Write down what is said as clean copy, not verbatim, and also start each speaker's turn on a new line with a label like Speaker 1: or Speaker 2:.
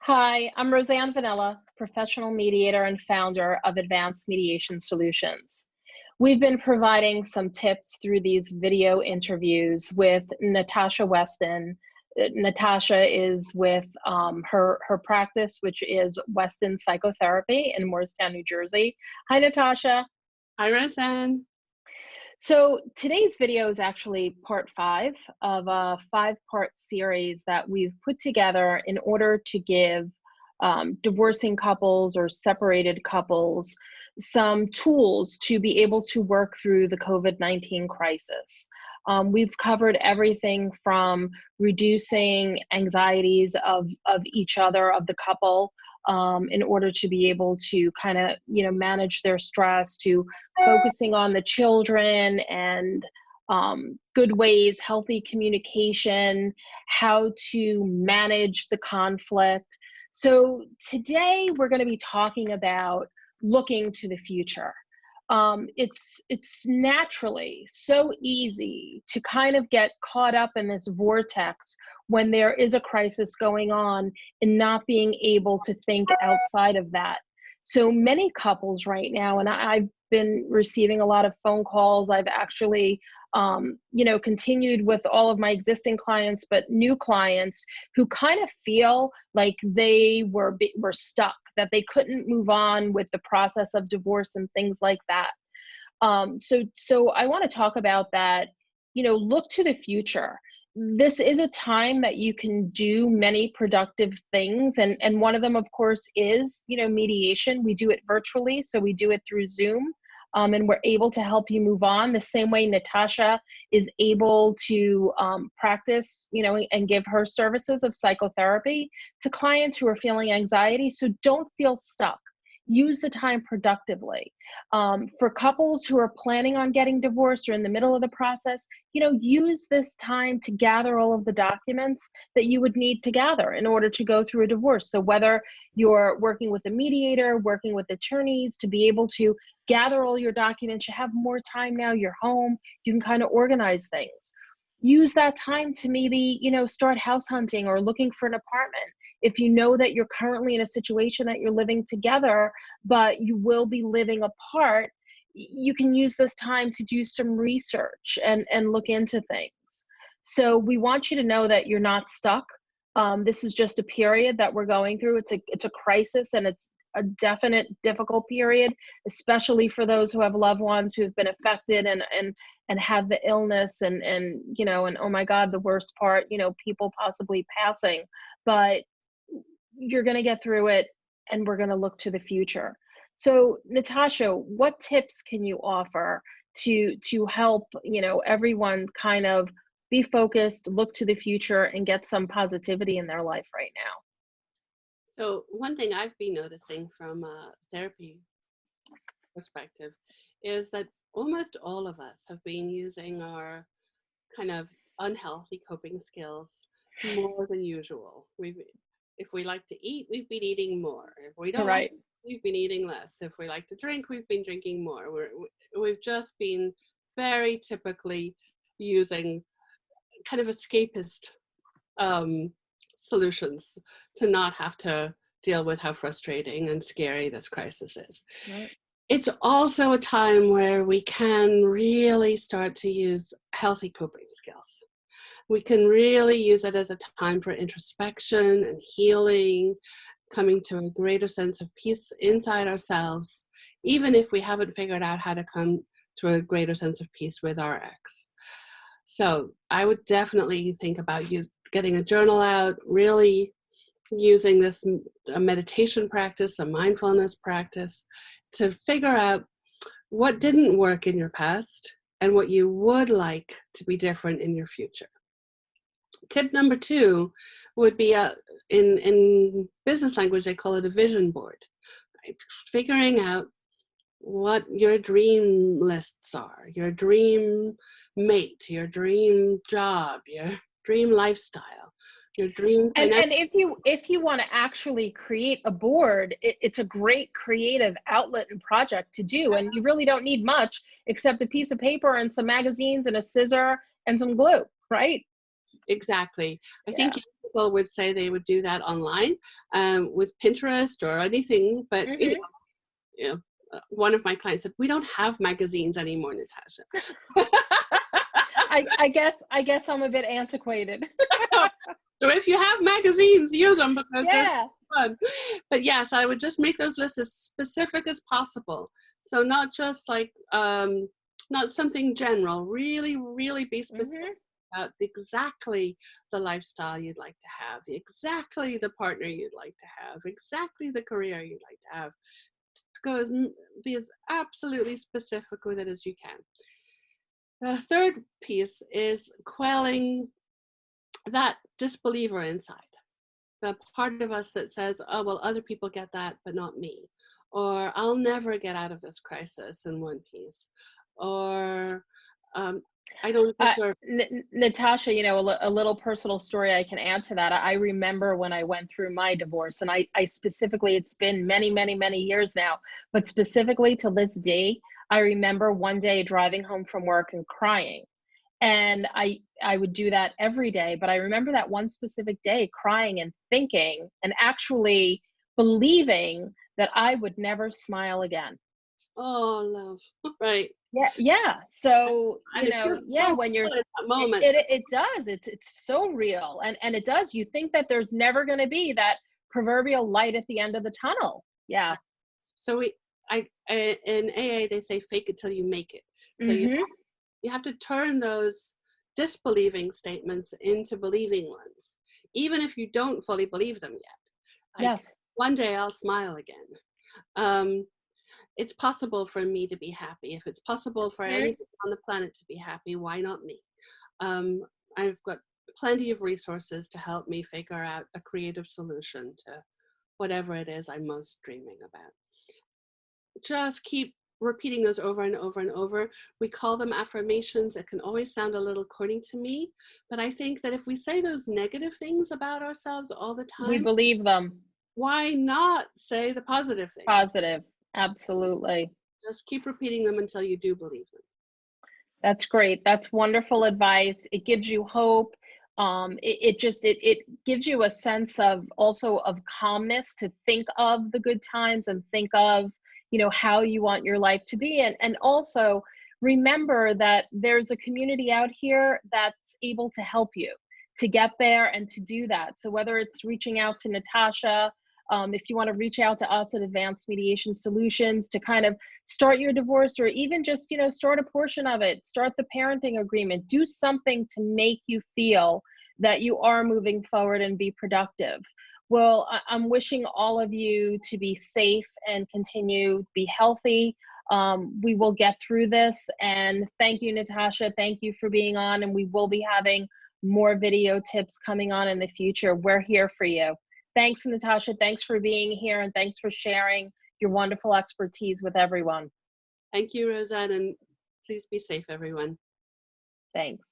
Speaker 1: Hi, I'm Roseanne Vanilla, professional mediator and founder of Advanced Mediation Solutions. We've been providing some tips through these video interviews with Natasha Weston. Natasha is with her practice, which is Weston Psychotherapy in Morristown, New Jersey. Hi, Natasha.
Speaker 2: Hi, Roseanne.
Speaker 1: So today's video is actually part 5 of a 5-part series that we've put together in order to give divorcing couples or separated couples some tools to be able to work through the COVID-19 crisis. We've covered everything from reducing anxieties of each other, of the couple, in order to be able to kind of, manage their stress, to focusing on the children and good ways, healthy communication, how to manage the conflict. So today we're going to be talking about looking to the future. It's naturally so easy to kind of get caught up in this vortex when there is a crisis going on and not being able to think outside of that. So many couples right now, and I've been receiving a lot of phone calls. I've actually, continued with all of my existing clients, but new clients who kind of feel like they were stuck, that they couldn't move on with the process of divorce and things like that. So I want to talk about that. Look to the future. This is a time that you can do many productive things. And one of them, of course, is, mediation. We do it virtually. So we do it through Zoom. And we're able to help you move on the same way Natasha is able to practice, and give her services of psychotherapy to clients who are feeling anxiety. So don't feel stuck. Use the time productively. For couples who are planning on getting divorced or in the middle of the process, use this time to gather all of the documents that you would need to gather in order to go through a divorce. So whether you're working with a mediator, working with attorneys to be able to gather all your documents, you have more time now, you're home, you can kind of organize things. Use that time to maybe, start house hunting or looking for an apartment. If you know that you're currently in a situation that you're living together, but you will be living apart, you can use this time to do some research and look into things. So we want you to know that you're not stuck. This is just a period that we're going through. It's a crisis, and it's a definite difficult period, especially for those who have loved ones who have been affected and have the illness and oh my God, the worst part, people possibly passing. But you're going to get through it, and we're going to look to the future. So Natasha, what tips can you offer to help, everyone kind of be focused, look to the future, and get some positivity in their life right now?
Speaker 2: So one thing I've been noticing from a therapy perspective is that almost all of us have been using our kind of unhealthy coping skills more than usual. If we like to eat, we've been eating more. If we don't,
Speaker 1: Right.
Speaker 2: we've been eating less. If we like to drink, we've been drinking more. We've just been very typically using kind of escapist solutions to not have to deal with how frustrating and scary this crisis is.
Speaker 1: Right.
Speaker 2: It's also a time where we can really start to use healthy coping skills. We can really use it as a time for introspection and healing, coming to a greater sense of peace inside ourselves, even if we haven't figured out how to come to a greater sense of peace with our ex. So I would definitely think about getting a journal out, really using this a meditation practice, a mindfulness practice, to figure out what didn't work in your past and what you would like to be different in your future. Tip number 2 would be in business language, they call it a vision board. Right? Figuring out what your dream lists are, your dream mate, your dream job, your dream lifestyle, your dream financial.
Speaker 1: And if you want to actually create a board, it's a great creative outlet and project to do, and you really don't need much except a piece of paper and some magazines and a scissor and some glue, right?
Speaker 2: Exactly. I think people would say they would do that online with Pinterest or anything, but you know, one of my clients said, "We don't have magazines anymore, Natasha."
Speaker 1: I guess I'm a bit antiquated.
Speaker 2: So if you have magazines, use them because they're
Speaker 1: Yeah.
Speaker 2: fun. But yes, I would just make those lists as specific as possible. So not just like not something general. Really, really be specific about exactly the lifestyle you'd like to have, exactly the partner you'd like to have, exactly the career you'd like to have. Be as absolutely specific with it as you can. The third piece is quelling that disbeliever inside, the part of us that says, oh, well, other people get that, but not me. Or I'll never get out of this crisis in one piece. Or I don't deserve.
Speaker 1: Natasha, you know, a little personal story I can add to that. I remember when I went through my divorce, and I specifically, it's been many, many, many years now, but specifically to this day, I remember one day driving home from work and crying. And I would do that every day, but I remember that one specific day crying and thinking and actually believing that I would never smile again.
Speaker 2: Oh, love. Right.
Speaker 1: Yeah. So,
Speaker 2: And
Speaker 1: you
Speaker 2: it
Speaker 1: know,
Speaker 2: feels
Speaker 1: yeah,
Speaker 2: so
Speaker 1: when you're,
Speaker 2: good at that moment.
Speaker 1: it does, it's so real. And it does, you think that there's never going to be that proverbial light at the end of the tunnel. Yeah.
Speaker 2: So in AA, they say fake it till you make it. So you have to turn those disbelieving statements into believing ones, even if you don't fully believe them yet. Like,
Speaker 1: Yes.
Speaker 2: one day I'll smile again. It's possible for me to be happy. If it's possible for anybody on the planet to be happy, why not me? I've got plenty of resources to help me figure out a creative solution to whatever it is I'm most dreaming about. Just keep repeating those over and over and over. We call them affirmations. It can always sound a little corny to me, but I think that if we say those negative things about ourselves all the
Speaker 1: We
Speaker 2: time,
Speaker 1: believe them.
Speaker 2: why not say the positive things?
Speaker 1: Positive. Absolutely.
Speaker 2: Just keep repeating them until you do believe them.
Speaker 1: That's great. That's wonderful advice. It gives you hope. It gives you a sense of also of calmness to think of the good times and think of, you know, how you want your life to be. And also remember that there's a community out here that's able to help you to get there and to do that. So whether it's reaching out to Natasha, if you want to reach out to us at Advanced Mediation Solutions to kind of start your divorce, or even just, you know, start a portion of it, start the parenting agreement, do something to make you feel that you are moving forward and be productive. Well, I'm wishing all of you to be safe and continue to be healthy. We will get through this. And thank you, Natasha. Thank you for being on. And we will be having more video tips coming on in the future. We're here for you. Thanks, Natasha. Thanks for being here. And thanks for sharing your wonderful expertise with everyone.
Speaker 2: Thank you, Roseanne, and please be safe, everyone.
Speaker 1: Thanks.